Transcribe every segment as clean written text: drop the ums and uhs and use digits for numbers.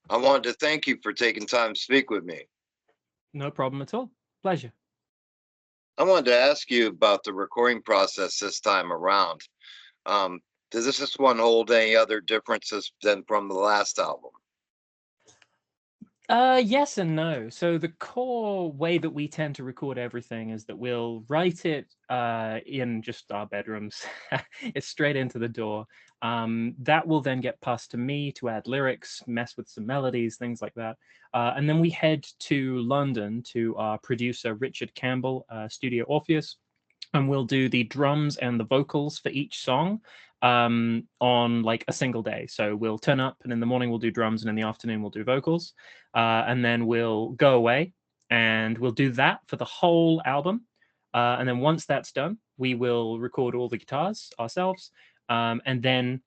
I wanted to thank you for taking time to speak with me. No problem at all. Pleasure. I wanted to ask you about the recording process this time around. Um, does this one hold any other differences than from the last album? Yes and no. So the core way that we tend to record everything is that we'll write it in just our bedrooms. It's straight into the door. That will then get passed to me to add lyrics, mess with some melodies, things like that. And then we head to London to our producer Richard Campbell, Studio Orpheus, and we'll do the drums and the vocals for each song on like a single day. So we'll turn up, and in the morning we'll do drums, and in the afternoon we'll do vocals, and then we'll go away and we'll do that for the whole album. And then once that's done, we will record all the guitars ourselves, and then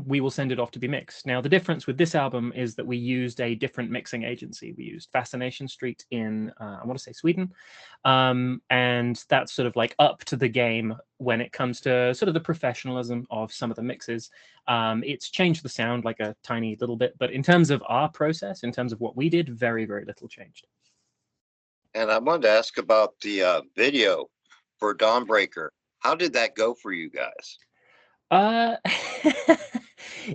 we will send it off to be mixed. Now, the difference with this album is that we used a different mixing agency. We used Fascination Street in, I want to say, Sweden. And that's sort of like up to the game when it comes to sort of the professionalism of some of the mixes. It's changed the sound like a tiny little bit, but in terms of our process, in terms of what we did, very, very little changed. And I wanted to ask about the video for Dawnbreaker. How did that go for you guys? Uh,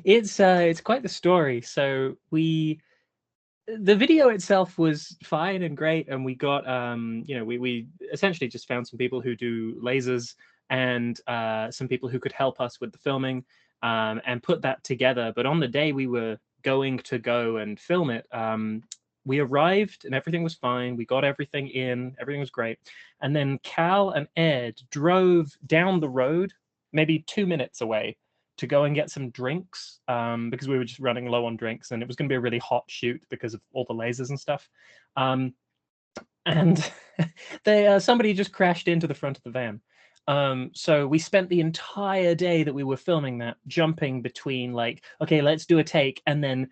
it's quite the story. So the video itself was fine and great, and we got we essentially just found some people who do lasers and some people who could help us with the filming, and put that together. But on the day we were going to go and film it, we arrived and everything was fine. We got everything in, everything was great, and then Cal and Ed drove down the road maybe 2 minutes away to go and get some drinks, because we were just running low on drinks, and it was going to be a really hot shoot because of all the lasers and stuff. Um, and they somebody just crashed into the front of the van. So we spent the entire day that we were filming that jumping between like, okay, let's do a take, and then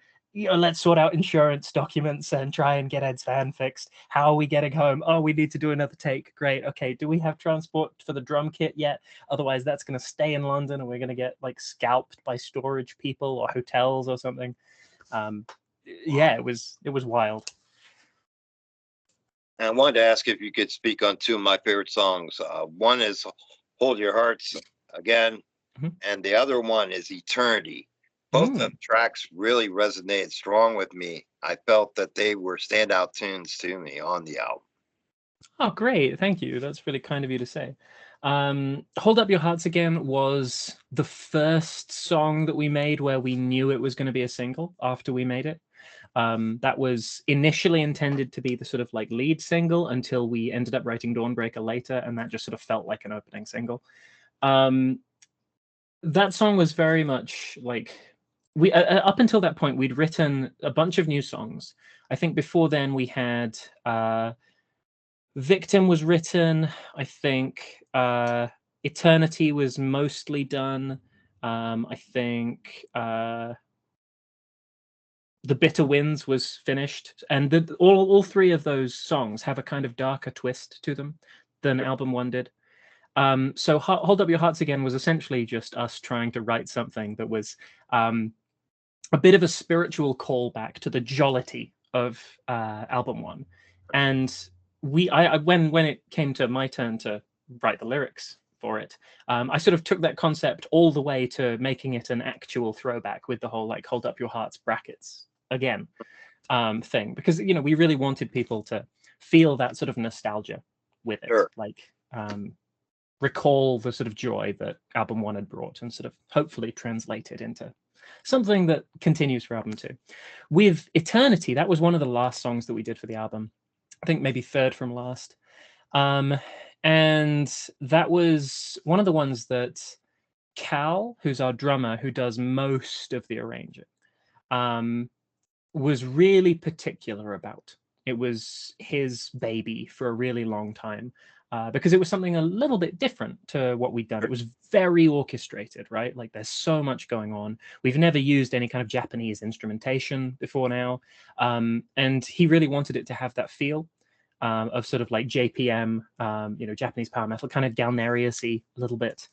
let's sort out insurance documents and try and get Ed's van fixed. How are we getting home? Oh, we need to do another take. Great. Okay, do we have transport for the drum kit yet? Otherwise, that's going to stay in London, and we're going to get like scalped by storage people or hotels or something. Um, yeah, it was wild. And I wanted to ask if you could speak on two of my favorite songs. One is Hold Your Hearts Again, Mhm. and the other one is Eternity. Both of them Mm. tracks really resonated strong with me. I felt that they were standout tunes to me on the album. Oh, great. Thank you. That's really kind of you to say. Hold Up Your Hearts Again was the first song that we made where we knew it was going to be a single after we made it. That was initially intended to be the sort of like lead single until we ended up writing Dawnbreaker later, and that just sort of felt like an opening single. Um, that song was very much like we up until that point we'd written a bunch of new songs. I think before then we had Victim was written. I think Eternity was mostly done. I think The Bitter Winds was finished, and all three of those songs have a kind of darker twist to them than album one did. So Hold Up Your Hearts Again was essentially just us trying to write something that was um, a bit of a spiritual callback to the jollity of album one. And when it came to my turn to write the lyrics for it, I sort of took that concept all the way to making it an actual throwback with the whole like "Hold Up Your Hearts" brackets again thing, because we really wanted people to feel that sort of nostalgia with it, Sure. like recall the sort of joy that album one had brought, and sort of hopefully translate it into something that continues for album two. With Eternity, that was one of the last songs that we did for the album. I think maybe third from last. Um, and that was one of the ones that Cal, who's our drummer, who does most of the arranging, um, was really particular about. It was his baby for a really long time, because it was something a little bit different to what we'd done. It was very orchestrated, right? Like there's so much going on. We've never used any kind of Japanese instrumentation before now, and he really wanted it to have that feel. Of sort of like JPM, Japanese power metal, kind of Galnerius-y a little bit,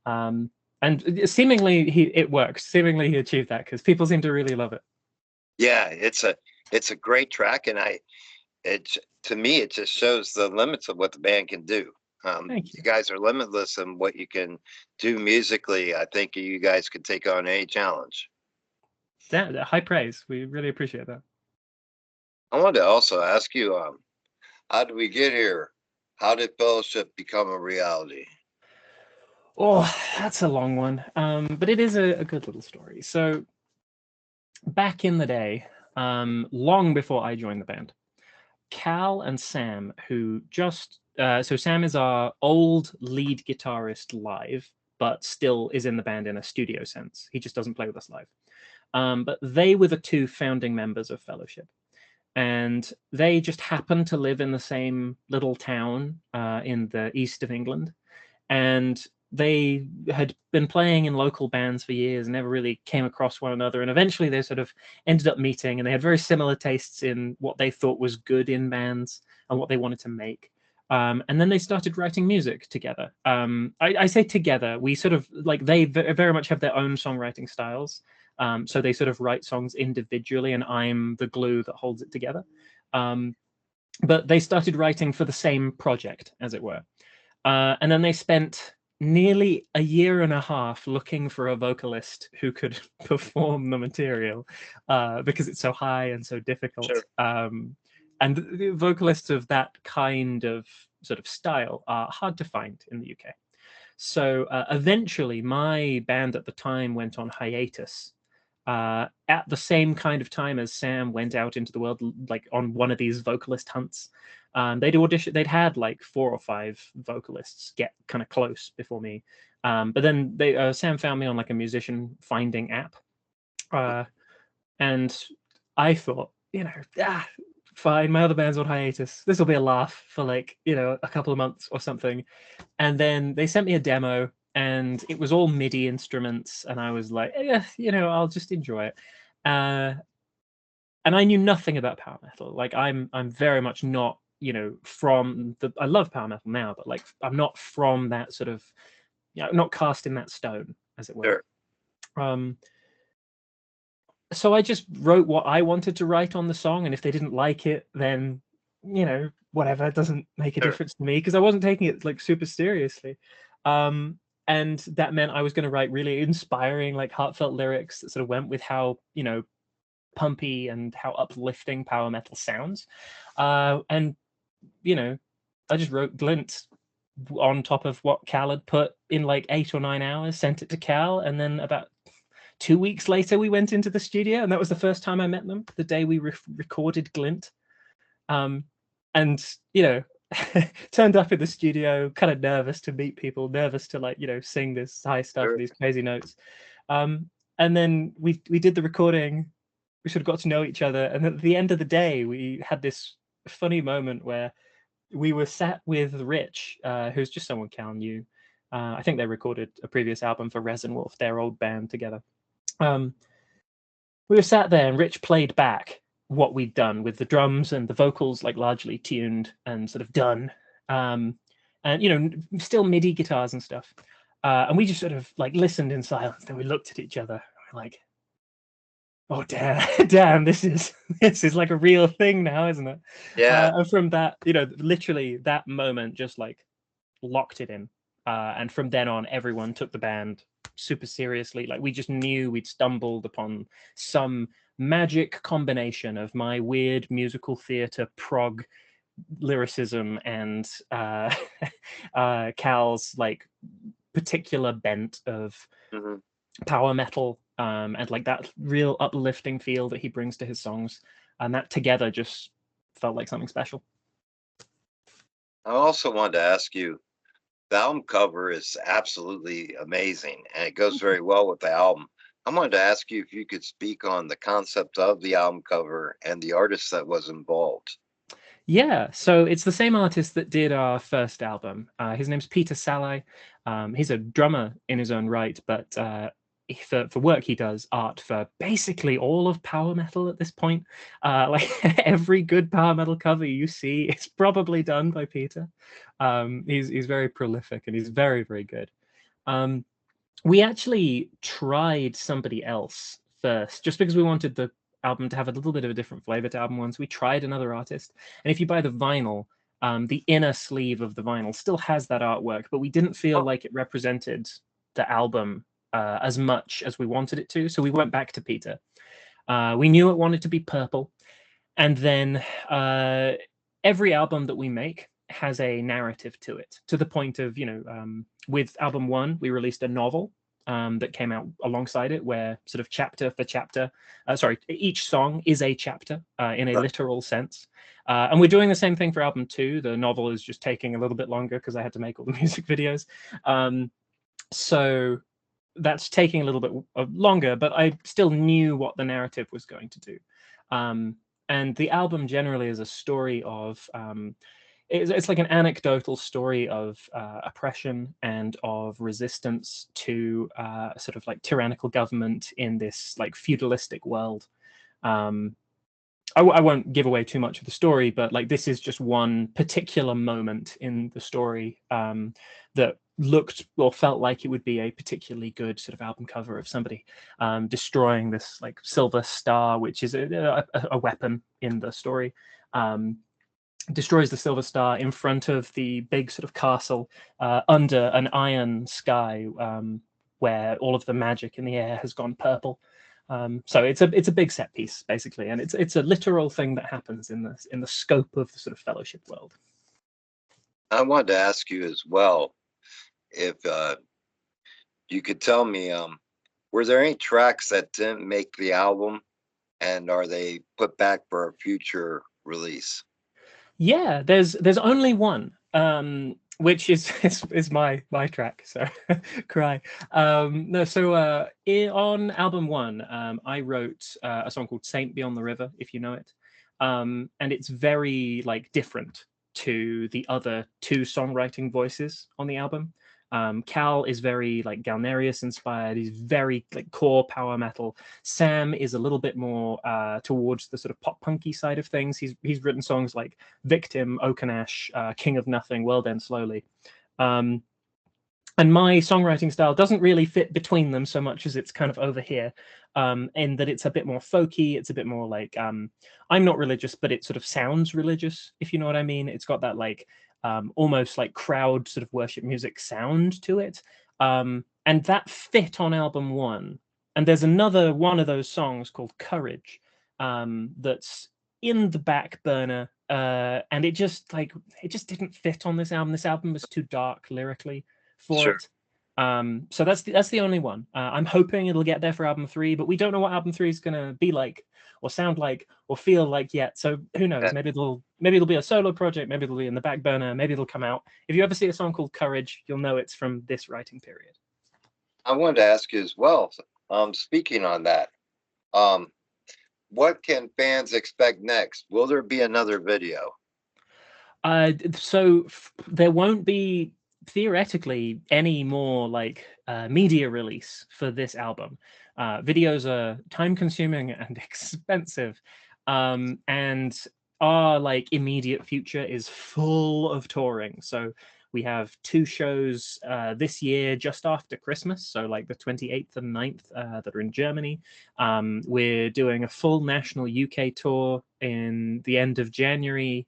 um, and seemingly it works. Seemingly he achieved that because people seem to really love it. Yeah, it's a great track, and it's to me it just shows the limits of what the band can do. Thank you. You guys are limitless in what you can do musically. I think you guys can take on any challenge. High praise. We really appreciate that. I wanted to also ask you, how did we get here? How did fellowship become a reality? Oh, that's a long one. But it is a good little story. So back in the day, long before I joined the band, Cal and Sam, who just so Sam is our old lead guitarist live, but still is in the band in a studio sense. He just doesn't play with us live. But they were the two founding members of Fellowship, and they just happened to live in the same little town in the east of England, and they had been playing in local bands for years and never really came across one another, and eventually they sort of ended up meeting, and they had very similar tastes in what they thought was good in bands and what they wanted to make. And then they started writing music together. I say together, we sort of like they very much have their own songwriting styles. So they sort of write songs individually, and I'm the glue that holds it together. But they started writing for the same project, as it were. And then they spent nearly a year and a half looking for a vocalist who could perform the material because it's so high and so difficult. Sure. And the vocalists of that kind of sort of style are hard to find in the UK. So eventually, my band at the time went on hiatus at the same kind of time as Sam went out into the world, like on one of these vocalist hunts. They'd audition. They'd had like 4 or 5 vocalists get kind of close before me, but then Sam found me on like a musician finding app, and I thought, fine, my other band's on hiatus. This will be a laugh for like a couple of months or something. And then they sent me a demo, and it was all MIDI instruments, and I was like, yeah, I'll just enjoy it. And I knew nothing about power metal. Like I'm very much not, from the. I love power metal now, but like I'm not from that sort of, not cast in that stone, as it were. Sure. So I just wrote what I wanted to write on the song, and if they didn't like it, then whatever, it doesn't make a Sure. difference to me because I wasn't taking it like super seriously. And that meant I was going to write really inspiring, like heartfelt lyrics that sort of went with how pumpy and how uplifting power metal sounds. And I just wrote Glint on top of what Cal had put in like 8 or 9 hours, sent it to Cal, and then about 2 weeks later we went into the studio, and that was the first time I met them, the day we recorded Glint. And turned up in the studio kind of nervous to meet people, nervous to like sing this high stuff, Sure. these crazy notes. And then we did the recording. We sort of got to know each other, and at the end of the day we had this funny moment where we were sat with Rich, who's just someone Cal knew. I think they recorded a previous album for Resin Wolf, their old band, together. We were sat there, and Rich played back what we'd done with the drums and the vocals, like largely tuned and sort of done, and still MIDI guitars and stuff. And we just sort of like listened in silence. Then we looked at each other, and we're like, "Oh damn, damn! This is like a real thing now, isn't it?" Yeah. And from that, literally that moment just like locked it in. And from then on, everyone took the band super seriously. Like we just knew we'd stumbled upon some magic combination of my weird musical theater prog lyricism and Cal's like particular bent of Hmm. power metal, and like that real uplifting feel that he brings to his songs, and that together just felt like something special. I also wanted to ask you, the album cover is absolutely amazing, and it goes very well with the album. I wanted to ask you if you could speak on the concept of the album cover and the artist that was involved. Yeah, so it's the same artist that did our first album. His name's Peter Salai. He's a drummer in his own right, but for work he does art for basically all of power metal at this point. Like every good power metal cover you see, it's probably done by Peter. He's very prolific, and he's very, very good. We actually tried somebody else first, just because we wanted the album to have a little bit of a different flavor to album one. So we tried another artist. And if you buy the vinyl, the inner sleeve of the vinyl still has that artwork, but we didn't feel like it represented the album as much as we wanted it to. So we went back to Peter. We knew it wanted to be purple. And then every album that we make has a narrative to it, to the point of, with album one, we released a novel that came out alongside it, where sort of chapter for chapter, each song is a chapter in a literal sense. And we're doing the same thing for album two. The novel is just taking a little bit longer because I had to make all the music videos. So that's taking a little bit longer, but I still knew what the narrative was going to do. And the album generally is a story of, it's like an anecdotal story of oppression and of resistance to sort of like tyrannical government in this like feudalistic world. I won't give away too much of the story, but like this is just one particular moment in the story that looked or felt like it would be a particularly good sort of album cover of somebody destroying this like silver star, which is a weapon in the story. Destroys the silver star in front of the big sort of castle under an iron sky where all of the magic in the air has gone purple. So it's a big set piece basically, and it's a literal thing that happens in the scope of the sort of Fellowship world. I wanted to ask you as well if you could tell me, were there any tracks that didn't make the album, and are they put back for a future release? Yeah, there's only one, which is my track. So cry. No, so on album one, I wrote a song called "Saint Beyond the River," if you know it, and it's very like different to the other two songwriting voices on the album. Cal is very like Galnerius inspired. He's very like core power metal. Sam is a little bit more towards the sort of pop punky side of things. He's written songs like Victim, Okenash, King of Nothing, World Ends Slowly. And my songwriting style doesn't really fit between them so much as it's kind of over here, in that it's a bit more folky. It's a bit more like, I'm not religious, but it sort of sounds religious, if you know what I mean. It's got that like almost like crowd sort of worship music sound to it. And that fit on album one. And there's another one of those songs called Courage that's in the back burner. And it just didn't fit on this album. This album was too dark lyrically for it. So that's the only one. I'm hoping it'll get there for album three, but we don't know what album three is gonna be like, or sound like, or feel like yet. So who knows? Maybe it'll be a solo project. Maybe it'll be in the back burner. Maybe it'll come out. If you ever see a song called Courage, you'll know it's from this writing period. I wanted to ask you as well. Speaking on that, what can fans expect next? Will there be another video? So there won't be theoretically any more like media release for this album. Videos are time consuming and expensive, and our like immediate future is full of touring. So we have two shows this year just after Christmas, so like the 28th and 9th that are in Germany. We're doing a full national UK tour in the end of January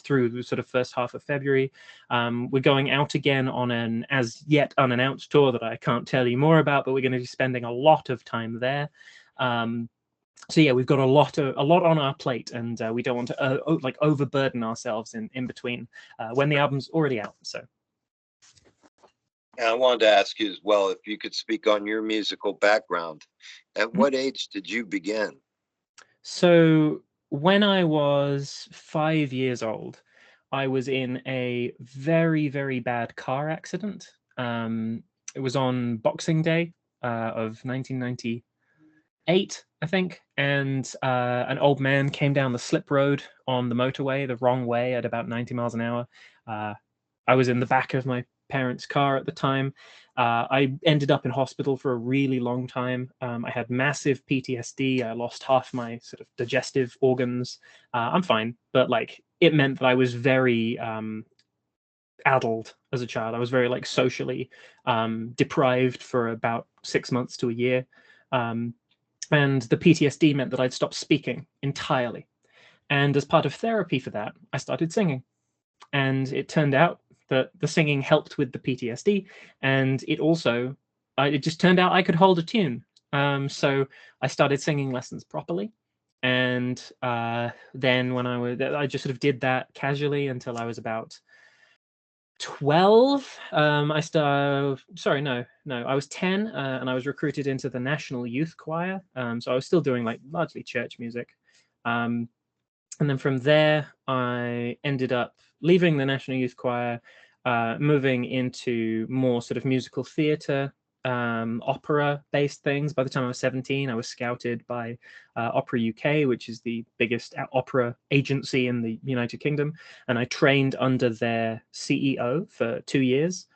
through the sort of first half of February. We're going out again on an as yet unannounced tour that I can't tell you more about, but we're going to be spending a lot of time there. So yeah, we've got a lot on our plate, and we don't want to like overburden ourselves in between when the album's already out. So. And I wanted to ask you as well if you could speak on your musical background. At what age did you begin? So when I was 5 years old, I was in a very, very bad car accident. It was on Boxing Day of 1998, I think, and an old man came down the slip road on the motorway the wrong way at about 90 miles an hour. I was in the back of my parents' car at the time. I ended up in hospital for a really long time. I had massive PTSD. I lost half my sort of digestive organs. I'm fine, but like it meant that I was very addled as a child. I was very like socially deprived for about 6 months to a year. And the PTSD meant that I'd stopped speaking entirely. And as part of therapy for that, I started singing. And it turned out that the singing helped with the PTSD, and it just turned out I could hold a tune. So I started singing lessons properly, and then I just sort of did that casually until I was about 12. Sorry, no, I was 10, and I was recruited into the National Youth Choir. So I was still doing like largely church music. And then from there, I ended up leaving the National Youth Choir, moving into more sort of musical theatre, opera-based things. By the time I was 17, I was scouted by Opera UK, which is the biggest opera agency in the United Kingdom, and I trained under their CEO for 2 years.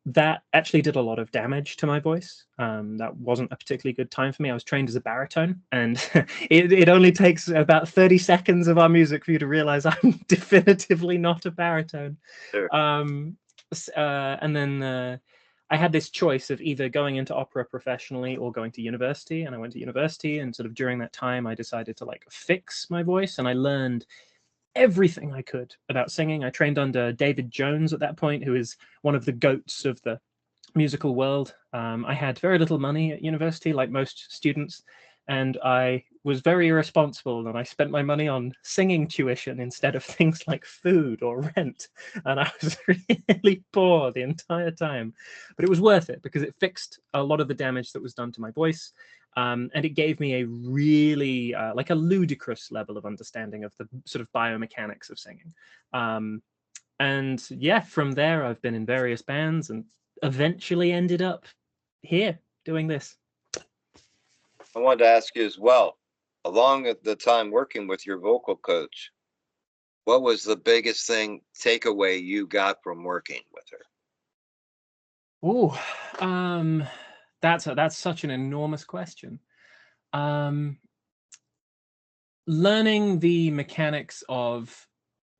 That actually did a lot of damage to my voice. That wasn't a particularly good time for me. I was trained as a baritone, and it only takes about 30 seconds of our music for you to realize I'm definitively not a baritone. Sure. And then I had this choice of either going into opera professionally or going to university, and I went to university, and sort of during that time I decided to like fix my voice, and I learned everything I could about singing. I trained under David Jones at that point, who is one of the goats of the musical world. I had very little money at university, like most students, and I was very irresponsible, and I spent my money on singing tuition instead of things like food or rent, and I was really poor the entire time. But it was worth it because it fixed a lot of the damage that was done to my voice. And it gave me a really like a ludicrous level of understanding of the sort of biomechanics of singing. And yeah, from there I've been in various bands and eventually ended up here doing this. I wanted to ask you as well, along at the time working with your vocal coach, what was the biggest takeaway you got from working with her? Oh, that's such an enormous question. Learning the mechanics of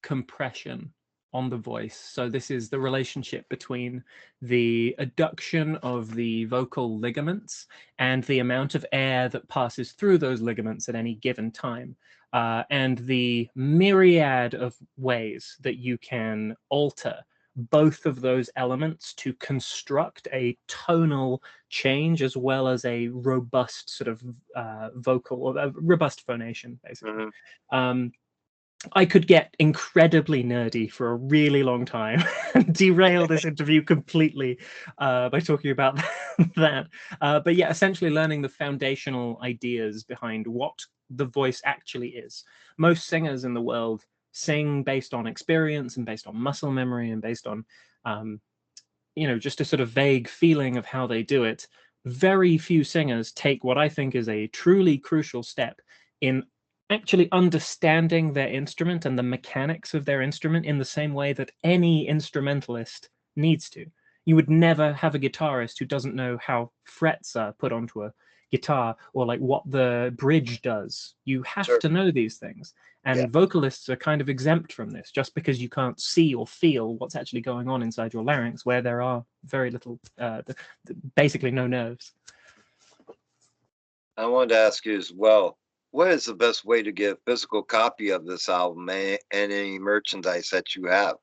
compression on the voice. So this is the relationship between the adduction of the vocal ligaments and the amount of air that passes through those ligaments at any given time. And the myriad of ways that you can alter both of those elements to construct a tonal change as well as a robust sort of vocal or robust phonation, basically. Mm-hmm. I could get incredibly nerdy for a really long time and derail this interview completely by talking about that. But yeah, essentially learning the foundational ideas behind what the voice actually is. Most singers in the world sing based on experience and based on muscle memory and based on, just a sort of vague feeling of how they do it. Very few singers take what I think is a truly crucial step in actually understanding their instrument and the mechanics of their instrument in the same way that any instrumentalist needs to. You would never have a guitarist who doesn't know how frets are put onto a guitar or like what the bridge does. You have Sure. to know these things. And Yeah. vocalists are kind of exempt from this just because you can't see or feel what's actually going on inside your larynx, where there are very little, basically no nerves. I wanted to ask you as well, what is the best way to get a physical copy of this album and any merchandise that you have?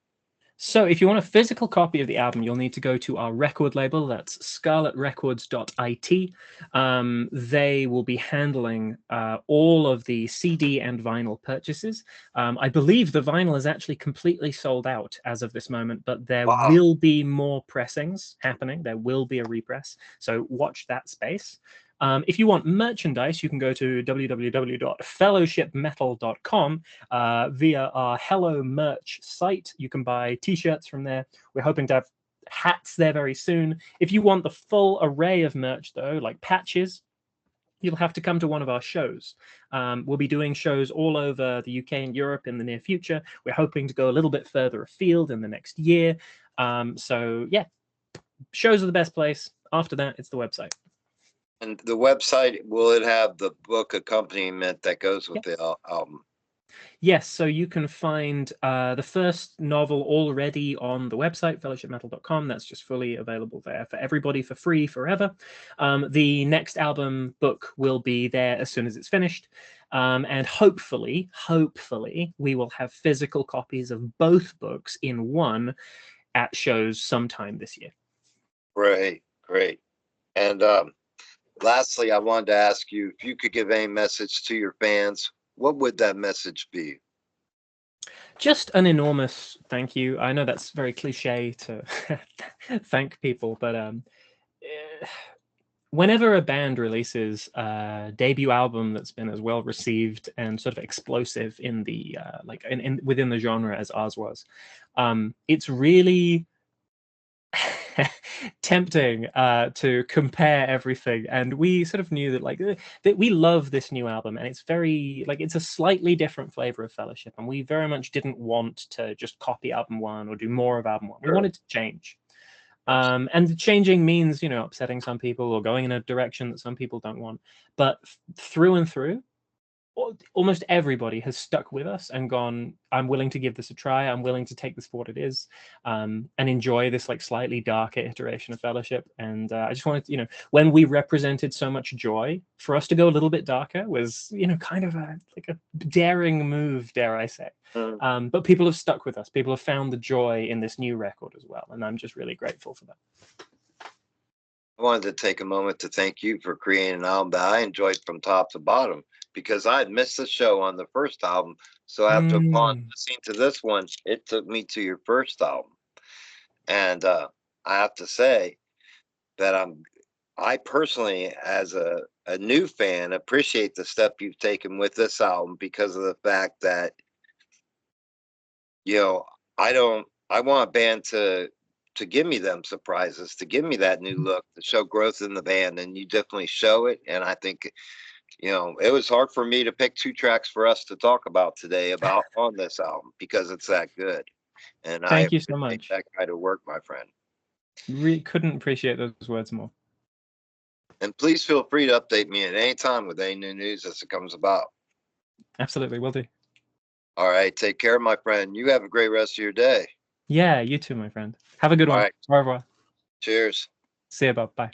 So if you want a physical copy of the album, you'll need to go to our record label. That's scarletrecords.it. They will be handling all of the CD and vinyl purchases. I believe the vinyl is actually completely sold out as of this moment, but there Wow. will be more pressings happening. There will be a repress. So watch that space. If you want merchandise, you can go to www.fellowshipmetal.com via our Hello merch site. You can buy t-shirts from there. We're hoping to have hats there very soon. If you want the full array of merch, though, like patches, you'll have to come to one of our shows. We'll be doing shows all over the UK and Europe in the near future. We're hoping to go a little bit further afield in the next year. So yeah, shows are the best place. After that, it's the website. And the website, will it have the book accompaniment that goes with the album? Yes, so you can find the first novel already on the website, fellowshipmetal.com. That's just fully available there for everybody for free forever. The next album book will be there as soon as it's finished. And hopefully, we will have physical copies of both books in one at shows sometime this year. Great, great. And lastly, I wanted to ask you if you could give a message to your fans, what would that message be? Just an enormous thank you. I know that's very cliche to thank people, but whenever a band releases a debut album that's been as well received and sort of explosive in the like in within the genre as ours was, it's really tempting to compare everything, and we sort of knew that like that we love this new album, and it's very like it's a slightly different flavor of Fellowship, and we very much didn't want to just copy album one or do more of album one. We wanted to change. And changing means, you know, upsetting some people or going in a direction that some people don't want. But through and through, almost everybody has stuck with us and gone, I'm willing to give this a try. I'm willing to take this for what it is, and enjoy this like slightly darker iteration of Fellowship. And I just wanted to, you know, when we represented so much joy, for us to go a little bit darker was, you know, kind of a daring move, dare I say. But people have stuck with us. People have found the joy in this new record as well. And I'm just really grateful for that. I wanted to take a moment to thank you for creating an album that I enjoyed from top to bottom, because I had missed the show on the first album. So after upon listening to this one, it took me to your first album. And I have to say that I personally, as a new fan, appreciate the step you've taken with this album, because of the fact that, you know, I want a band to give me them surprises, to give me that new look, to show growth in the band, and you definitely show it. And I think, you know, it was hard for me to pick two tracks for us to talk about today about on this album, because it's that good. And thank you so much. That kind of work, my friend. Really couldn't appreciate those words more. And please feel free to update me at any time with any new news as it comes about. Absolutely, will do. All right, take care, my friend. You have a great rest of your day. Yeah, you too, my friend. Have a good one. All right. Au revoir. Cheers. See you, Bob. Bye.